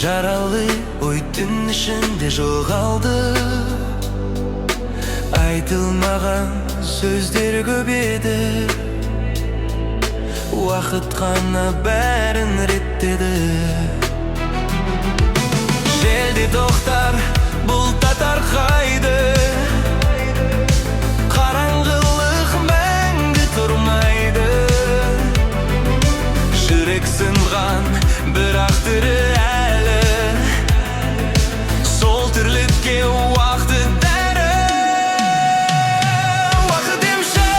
Жаралы ой түн ішінде жоғалды. Айтылмаған сөздер көп еді, уақыт қана бәрін реттеді. Желде тоқтар, бұлт тарқайды, қараңғылық мәңгі тұрмайды. Жүрек сынған, бірақ тірі әлі, сол тірлікке уақыт дәрі. Уақыт емші,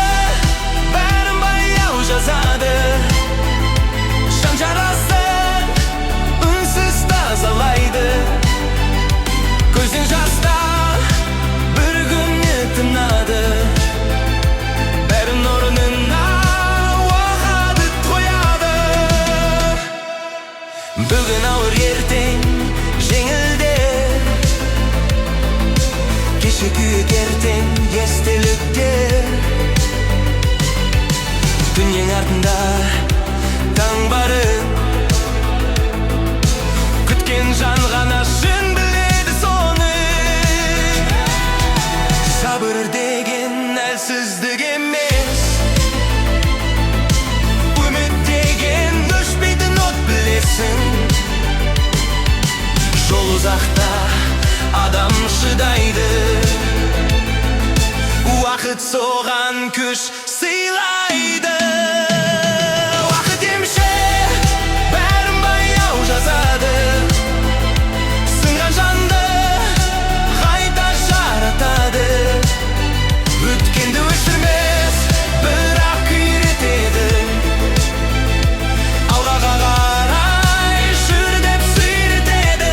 бәрін баяу жазады, жан жарасын үнсіз тазалайды. Көзден жаста бір күні тынады, бәрін орнына уақыт қояды. Бүгін ауыр, ертең жеңілдер, кеше күйік, ертең естеліктер. Дүниең артында таң барын күткен жан ғана шын біледі соны. Сабыр деген әлсіздік емес, үміт деген өшпейтін от, білесің. Жол ұзақта адам шыдайды, уақыт соған күш сыйлайды. Уақыт емші, бәрін баяу жазады, сынған жанды қайта жаратады. Өткенді өшірмес, бірақ үйретеді, алға қарай жүр деп сүйретеді.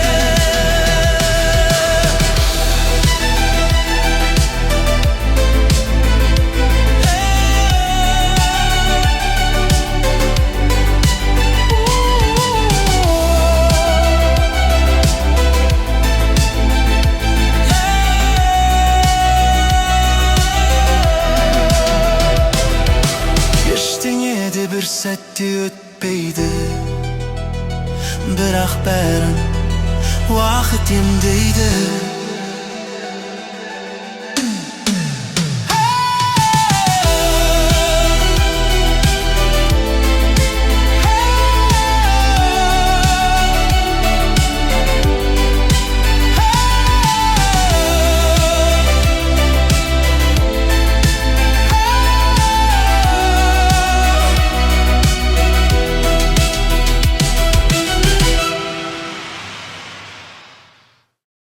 Ештеңе де бір сәтте өтпейді, бірақ бәрін уақыт емдейді.